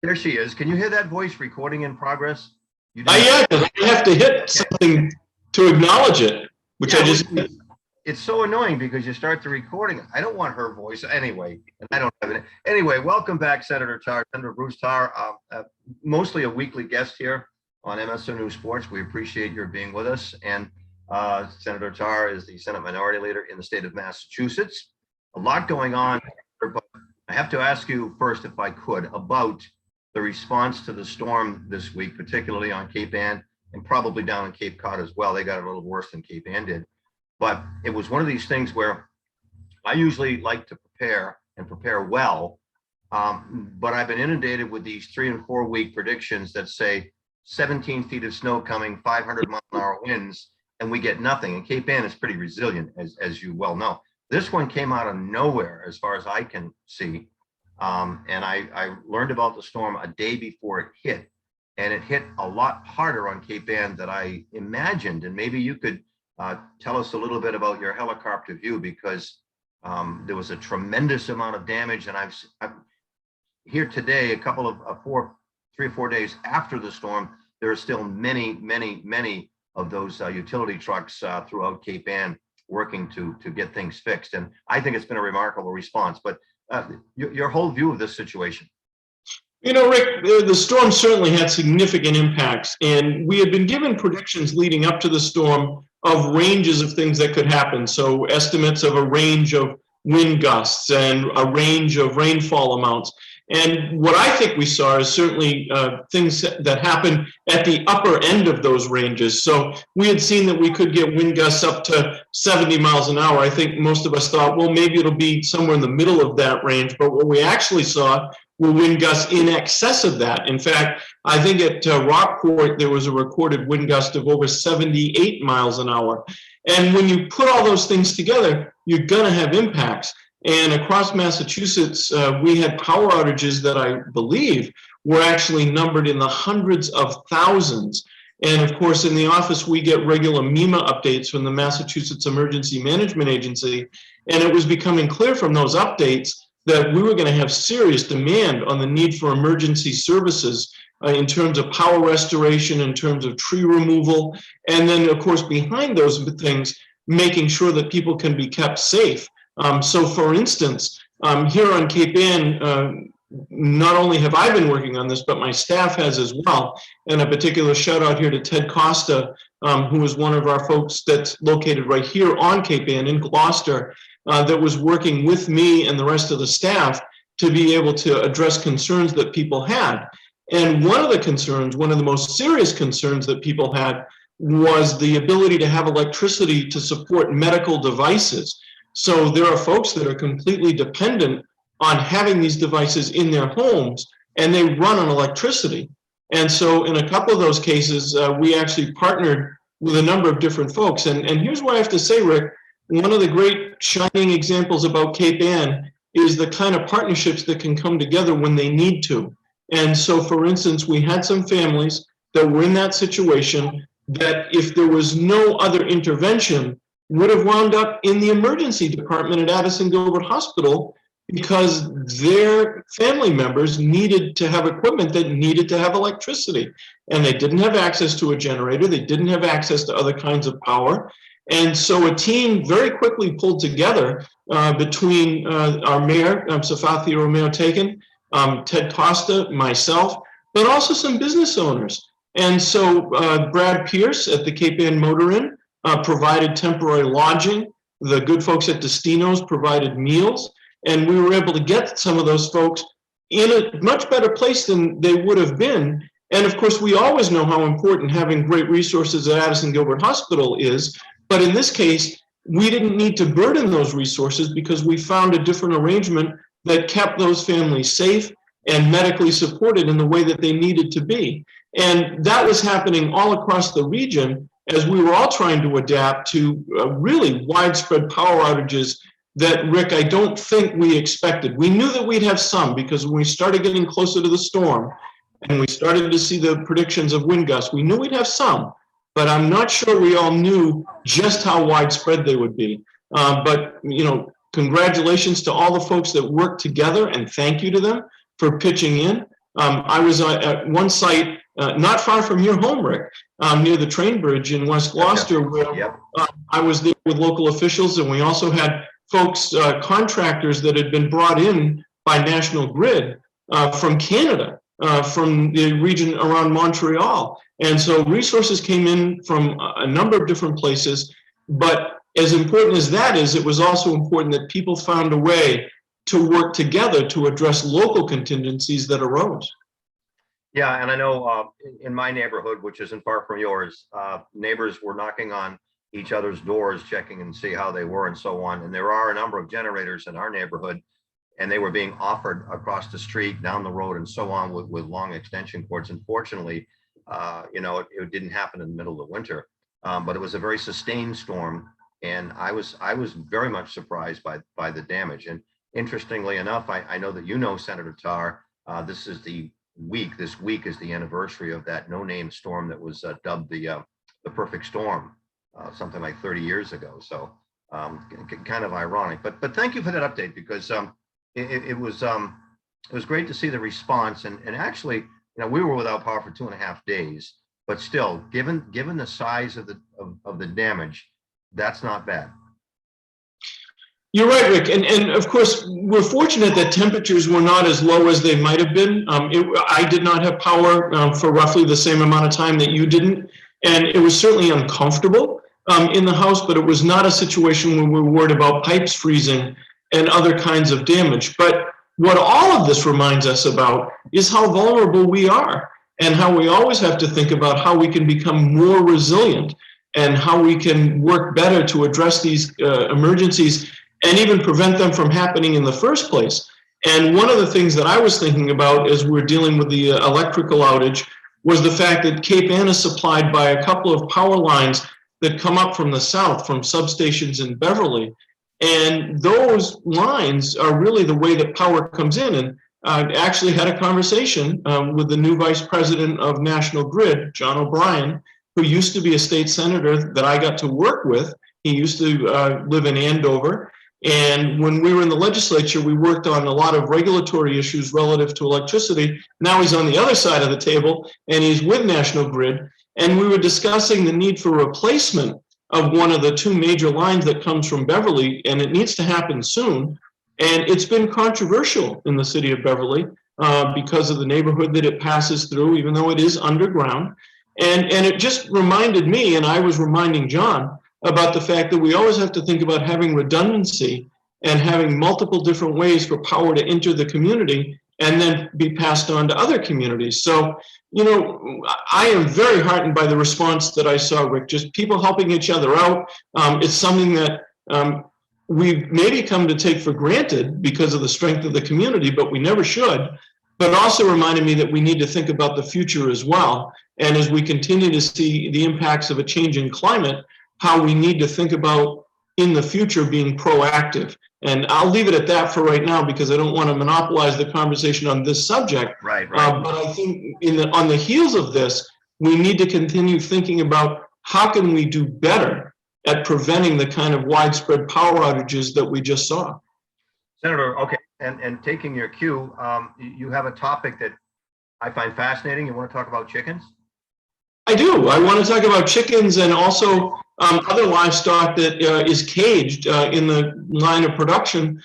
There she is. Can you hear that voice recording in progress? You Not yet, because I have to hit something to acknowledge it, which I just. It's so annoying because you start the recording. I don't want her voice anyway, and I don't have it. Anyway, welcome back, Senator Tarr, Senator Bruce Tarr, mostly a weekly guest here on MSONEWSports. We appreciate your being with us. And Senator Tarr is the Senate Minority Leader in the state of Massachusetts. A lot going on, but I have to ask you first, if I could, about the response to the storm this week, particularly on Cape Ann and probably down in Cape Cod as well. They got it a little worse than Cape Ann did. But it was one of these things where I usually like to prepare and prepare well, but I've been inundated with these 3 and 4 week predictions that say 17 feet of snow coming, 500-mile-an-hour winds, and we get nothing. And Cape Ann is pretty resilient, as you well know. This one came out of nowhere, as far as I can see, and I learned about the storm a day before it hit, and it hit a lot harder on Cape Ann than I imagined. And maybe you could tell us a little bit about your helicopter view, because there was a tremendous amount of damage. And I'm here today, a couple of 3 or 4 days after the storm, there are still many of those utility trucks throughout Cape Ann working to get things fixed. And I think it's been a remarkable response. But your whole view of this situation. You know, Rick, the storm certainly had significant impacts, and we had been given predictions leading up to the storm of ranges of things that could happen. So estimates of a range of wind gusts and a range of rainfall amounts. And what I think we saw is certainly things that happened at the upper end of those ranges. So we had seen that we could get wind gusts up to 70 miles an hour. I think most of us thought, well, maybe it'll be somewhere in the middle of that range. But what we actually saw were wind gusts in excess of that. In fact, I think at Rockport, there was a recorded wind gust of over 78 miles an hour. And when you put all those things together, you're going to have impacts. And across Massachusetts, we had power outages that I believe were actually numbered in the hundreds of thousands. And of course, in the office, we get regular MEMA updates from the Massachusetts Emergency Management Agency. And it was becoming clear from those updates that we were going to have serious demand on the need for emergency services in terms of power restoration, in terms of tree removal, and then, of course, behind those things, making sure that people can be kept safe. So, for instance, here on Cape Ann, not only have I been working on this, but my staff has as well. And a particular shout out here to Ted Costa, who is one of our folks that's located right here on Cape Ann in Gloucester, that was working with me and the rest of the staff to be able to address concerns that people had. And one of the concerns, one of the most serious concerns that people had, was the ability to have electricity to support medical devices. So there are folks that are completely dependent on having these devices in their homes, and they run on electricity. And so in a couple of those cases, we actually partnered with a number of different folks. And here's what I have to say, Rick. One of the great shining examples about Cape Ann is the kind of partnerships that can come together when they need to. And so, for instance, we had some families that were in that situation that, if there was no other intervention, would have wound up in the emergency department at Addison Gilbert Hospital, because their family members needed to have equipment that needed to have electricity. And they didn't have access to a generator. They didn't have access to other kinds of power. And so a team very quickly pulled together between our mayor, Safathi Romeo-Taken, Ted Costa, myself, but also some business owners. And so Brad Pierce at the Cape Ann Motor Inn provided temporary lodging. The good folks at Destino's provided meals. And we were able to get some of those folks in a much better place than they would have been. And of course, we always know how important having great resources at Addison Gilbert Hospital is. But in this case, we didn't need to burden those resources because we found a different arrangement that kept those families safe and medically supported in the way that they needed to be. And that was happening all across the region as we were all trying to adapt to really widespread power outages that, Rick, I don't think we expected. We knew that we'd have some, because when we started getting closer to the storm and we started to see the predictions of wind gusts, we knew we'd have some, but I'm not sure we all knew just how widespread they would be. But, you know, congratulations to all the folks that worked together, and thank you to them for pitching in. I was at one site not far from your home, Rick, near the train bridge in West Gloucester, where Yep. I was there with local officials, and we also had folks, contractors that had been brought in by National Grid from Canada, from the region around Montreal. And so resources came in from a number of different places, but as important as that is, it was also important that people found a way to work together to address local contingencies that arose. Yeah, and I know in my neighborhood, which isn't far from yours, neighbors were knocking on each other's doors, checking and see how they were and so on. And there are a number of generators in our neighborhood, and they were being offered across the street, down the road, and so on with long extension cords. Unfortunately, it didn't happen in the middle of the winter, but it was a very sustained storm, and I was very much surprised by the damage. And interestingly enough, I know that Senator Tarr, this week is the anniversary of that no-name storm that was dubbed the perfect storm, something like 30 years ago. So kind of ironic, but thank you for that update, because it was great to see the response. And actually, we were without power for 2.5 days, but still, given the size of the damage, that's not bad. You're right, Rick, and of course, we're fortunate that temperatures were not as low as they might have been. I did not have power for roughly the same amount of time that you didn't, and it was certainly uncomfortable in the house, but it was not a situation where we were worried about pipes freezing and other kinds of damage. But what all of this reminds us about is how vulnerable we are, and how we always have to think about how we can become more resilient and how we can work better to address these emergencies and even prevent them from happening in the first place. And one of the things that I was thinking about as we're dealing with the electrical outage was the fact that Cape Ann is supplied by a couple of power lines that come up from the south, from substations in Beverly. And those lines are really the way that power comes in. And I actually had a conversation with the new vice president of National Grid, John O'Brien, who used to be a state senator that I got to work with. He used to live in Andover. And when we were in the legislature, we worked on a lot of regulatory issues relative to electricity. Now he's on the other side of the table, and he's with National Grid. And we were discussing the need for replacement of one of the two major lines that comes from Beverly, and it needs to happen soon. And it's been controversial in the city of Beverly because of the neighborhood that it passes through, even though it is underground. And it just reminded me, and I was reminding John, about the fact that we always have to think about having redundancy and having multiple different ways for power to enter the community and then be passed on to other communities. So, I am very heartened by the response that I saw, Rick, just people helping each other out. It's something that we've maybe come to take for granted because of the strength of the community, but we never should. But also reminded me that we need to think about the future as well. And as we continue to see the impacts of a changing climate, how we need to think about in the future being proactive. And I'll leave it at that for right now, because I don't want to monopolize the conversation on this subject. Right. But I think on the heels of this, we need to continue thinking about how can we do better at preventing the kind of widespread power outages that we just saw. Senator, okay, and taking your cue, you have a topic that I find fascinating. You want to talk about chickens? I do. I want to talk about chickens and also other livestock that is caged in the line of production,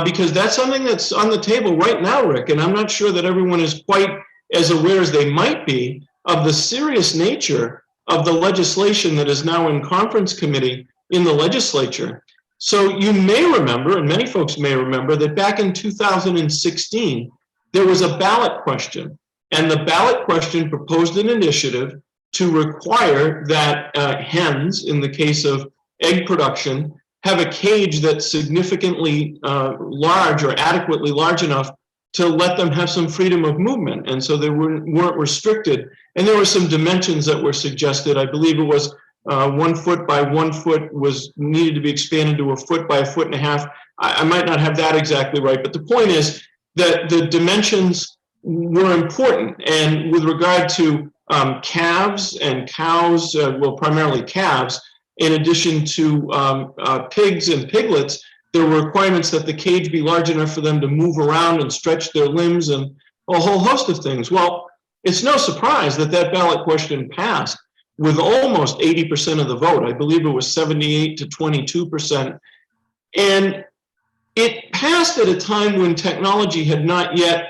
because that's something that's on the table right now, Rick. And I'm not sure that everyone is quite as aware as they might be of the serious nature of the legislation that is now in conference committee in the legislature. So you may remember, and many folks may remember, that back in 2016, there was a ballot question. And the ballot question proposed an initiative to require that hens, in the case of egg production, have a cage that's significantly large or adequately large enough to let them have some freedom of movement. And so they weren't restricted. And there were some dimensions that were suggested. I believe it was 1 foot by 1 foot was needed to be expanded to 1 foot by 1.5 feet. I might not have that exactly right, but the point is that the dimensions were important. And with regard to calves and cows, well, primarily calves, in addition to pigs and piglets, there were requirements that the cage be large enough for them to move around and stretch their limbs and a whole host of things. Well, it's no surprise that that ballot question passed with almost 80% of the vote. I believe it was 78 to 22%. And it passed at a time when technology had not yet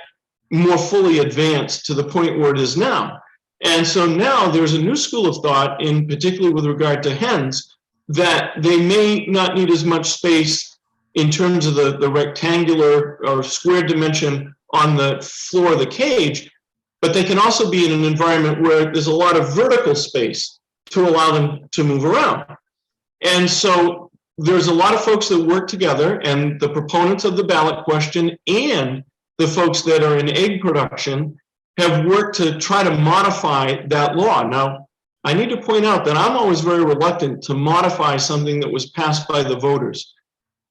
more fully advanced to the point where it is now. And so now there's a new school of thought, in particularly with regard to hens, that they may not need as much space in terms of the rectangular or square dimension on the floor of the cage, but they can also be in an environment where there's a lot of vertical space to allow them to move around. And so there's a lot of folks that work together, and the proponents of the ballot question and the folks that are in egg production have worked to try to modify that law. Now, I need to point out that I'm always very reluctant to modify something that was passed by the voters.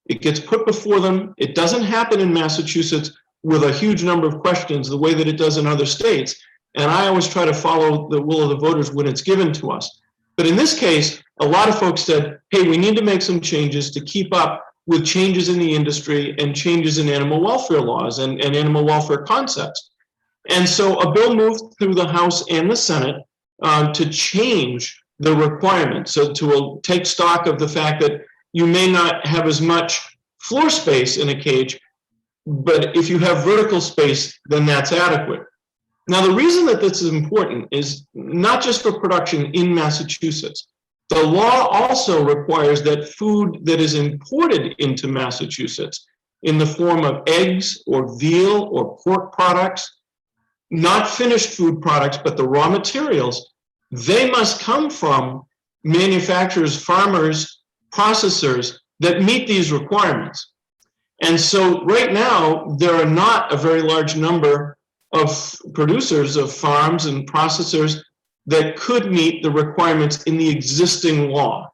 It gets put before them. It doesn't happen in Massachusetts with a huge number of questions the way that it does in other states. And I always try to follow the will of the voters when it's given to us. But in this case, a lot of folks said, hey, we need to make some changes to keep up with changes in the industry and changes in animal welfare laws and animal welfare concepts. And so a bill moved through the House and the Senate to change the requirements. So to take stock of the fact that you may not have as much floor space in a cage, but if you have vertical space, then that's adequate. Now, the reason that this is important is not just for production in Massachusetts. The law also requires that food that is imported into Massachusetts in the form of eggs or veal or pork products, not finished food products, but the raw materials, they must come from manufacturers, farmers, processors that meet these requirements. And so right now, there are not a very large number of producers of farms and processors that could meet the requirements in the existing law.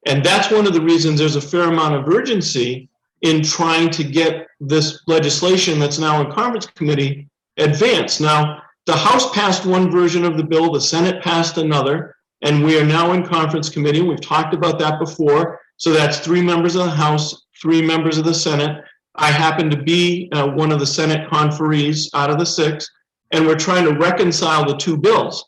And that's one of the reasons there's a fair amount of urgency in trying to get this legislation that's now in conference committee advanced. Now, the House passed one version of the bill, the Senate passed another, and we are now in conference committee. We've talked about that before. So that's 3 members of the House, 3 members of the Senate. I happen to be one of the Senate conferees out of the 6, and we're trying to reconcile the 2 bills.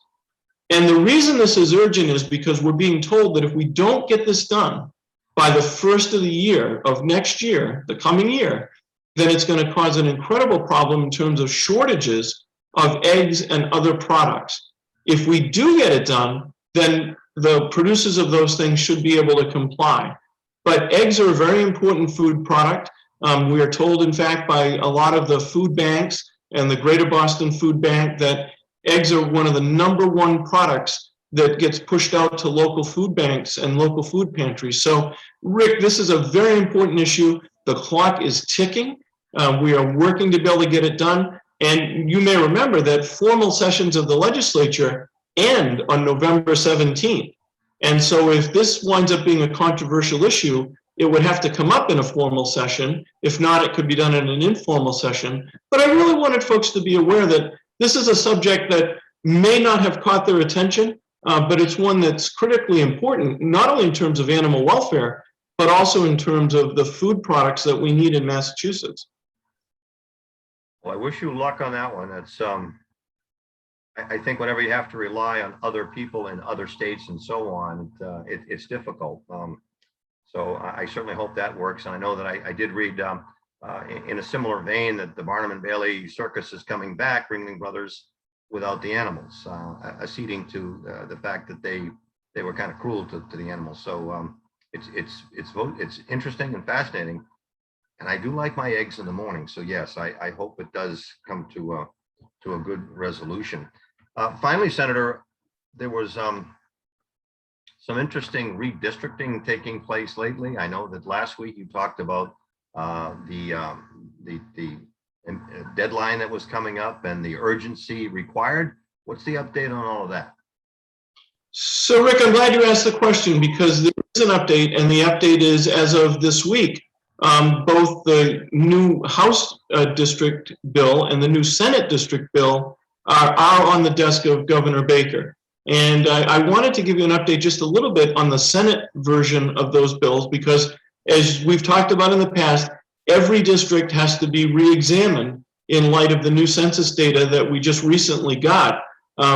And the reason this is urgent is because we're being told that if we don't get this done by the first of the year of next year, the coming year, then it's going to cause an incredible problem in terms of shortages of eggs and other products. If we do get it done, then the producers of those things should be able to comply. But eggs are a very important food product. We are told, in fact, by a lot of the food banks and the Greater Boston Food Bank that eggs are one of the #1 products that gets pushed out to local food banks and local food pantries. So, Rick, this is a very important issue. The clock is ticking. We are working to be able to get it done. And you may remember that formal sessions of the legislature end on November 17th. And so if this winds up being a controversial issue, it would have to come up in a formal session. If not, it could be done in an informal session. But I really wanted folks to be aware that this is a subject that may not have caught their attention, but it's one that's critically important, not only in terms of animal welfare, but also in terms of the food products that we need in Massachusetts. Well, I wish you luck on that one. It's I think whenever you have to rely on other people in other states and so on, it's difficult. So I certainly hope that works. And I know that I did read in a similar vein that the Barnum and Bailey circus is coming back, Ringling Brothers without the animals, acceding to the fact that they were kind of cruel to the animals. So it's interesting and fascinating. And I do like my eggs in the morning. So yes, I hope it does come to a good resolution. Finally, Senator, there was some interesting redistricting taking place lately. I know that last week you talked about the deadline that was coming up and the urgency required. What's the update on all of that? So, Rick, I'm glad you asked the question because there is an update, and the update is as of this week. Both the new House district bill and the new Senate district bill are on the desk of Governor Baker. And I wanted to give you an update just a little bit on the Senate version of those bills because, as we've talked about in the past, every district has to be re-examined in light of the new census data that we just recently got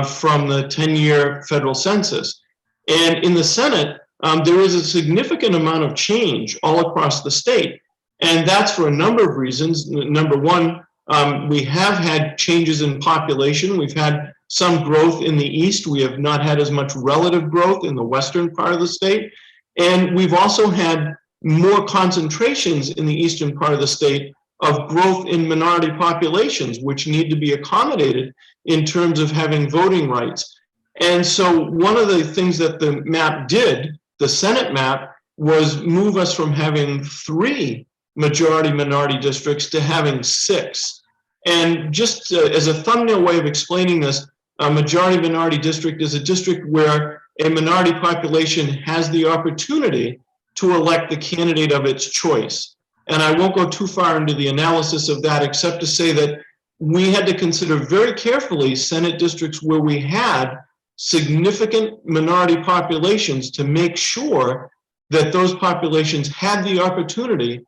from the 10-year federal census. And in the Senate, there is a significant amount of change all across the state. And that's for a number of reasons. Number one, we have had changes in population. We've had some growth in the east. We have not had as much relative growth in the western part of the state. And we've also had more concentrations in the eastern part of the state of growth in minority populations, which need to be accommodated in terms of having voting rights. And so one of the things that the map did, the Senate map, was move us from having 3 majority-minority districts to having 6. And just as a thumbnail way of explaining this, a majority-minority district is a district where a minority population has the opportunity to elect the candidate of its choice. And I won't go too far into the analysis of that, except to say that we had to consider very carefully Senate districts where we had significant minority populations to make sure that those populations had the opportunity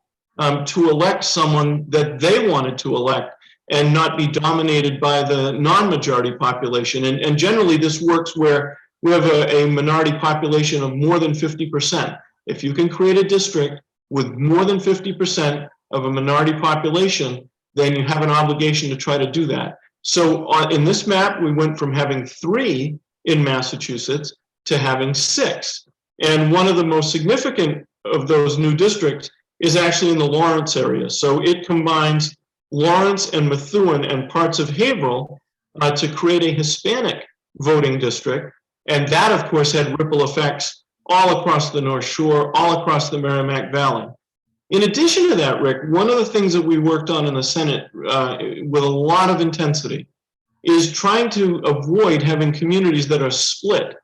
to elect someone that they wanted to elect and not be dominated by the non-majority population. And generally this works where we have a minority population of more than 50%. If you can create a district with more than 50% of a minority population, then you have an obligation to try to do that. So in this map, we went from having 3 in Massachusetts to having 6. And one of the most significant of those new districts is actually in the Lawrence area. So it combines Lawrence and Methuen and parts of Haverhill to create a Hispanic voting district. And that, of course, had ripple effects all across the North Shore, all across the Merrimack Valley. In addition to that, Rick, one of the things that we worked on in the Senate with a lot of intensity is trying to avoid having communities that are split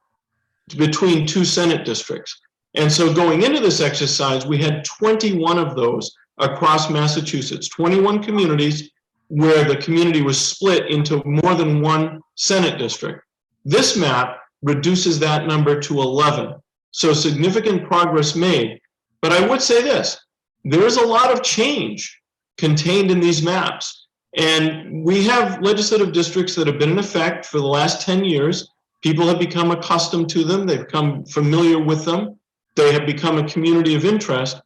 between 2 Senate districts. And so going into this exercise, we had 21 of those across Massachusetts, 21 communities where the community was split into more than 1 Senate district. This map reduces that number to 11. So significant progress made. But I would say this, there is a lot of change contained in these maps. And we have legislative districts that have been in effect for the last 10 years. People have become accustomed to them. They've become familiar with them. They have become a community of interest.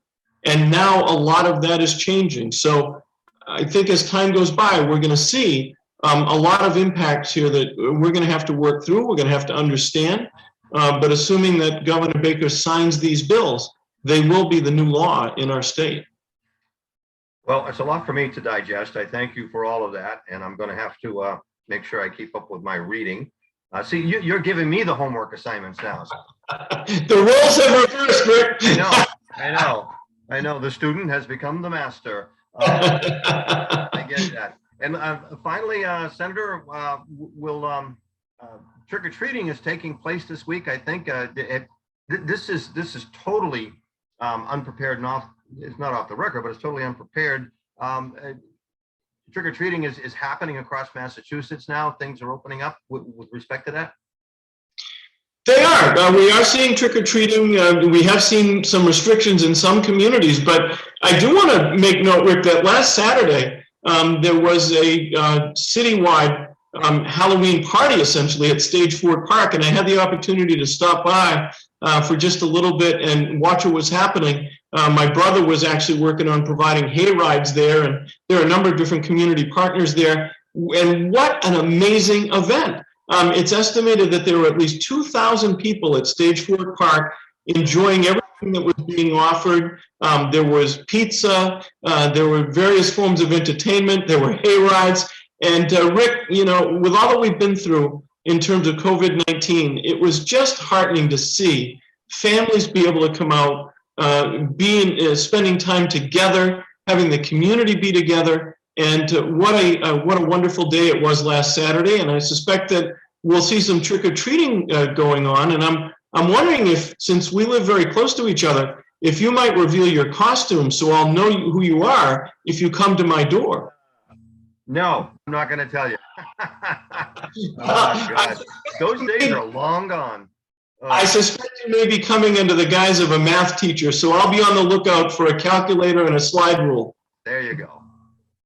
And now a lot of that is changing. So I think as time goes by, we're going to see a lot of impacts here that we're going to have to work through. We're going to have to understand. But assuming that Governor Baker signs these bills, they will be the new law in our state. Well, it's a lot for me to digest. I thank you for all of that. And I'm going to have to make sure I keep up with my reading. See, you're giving me the homework assignments now. The roles have reversed, Rick. I know. The student has become the master. I get that. And finally, Senator, trick-or-treating is taking place this week. I think this is totally unprepared, it's not off the record, but it's totally unprepared. Trick-or-treating is happening across Massachusetts now. Things are opening up with respect to that. They are. We are seeing trick-or-treating. We have seen some restrictions in some communities, but I do want to make note, Rick, that last Saturday, there was a citywide Halloween party, essentially, at Stage Ford Park, and I had the opportunity to stop by for just a little bit and watch what was happening. My brother was actually working on providing hay rides there, and there are a number of different community partners there. And what an amazing event. It's estimated that there were at least 2,000 people at Stage Ford Park enjoying everything that was being offered. There was pizza, there were various forms of entertainment, there were hay rides. And Rick, you know, with all that we've been through in terms of COVID-19, it was just heartening to see families be able to come out, spending time together, having the community be together. And what a wonderful day it was last Saturday. And I suspect that we'll see some trick-or-treating going on. And I'm wondering if, since we live very close to each other, if you might reveal your costume so I'll know who you are if you come to my door. No, I'm not going to tell you. Oh, God. Those days are long gone. I suspect you may be coming under the guise of a math teacher, so I'll be on the lookout for a calculator and a slide rule. There you go.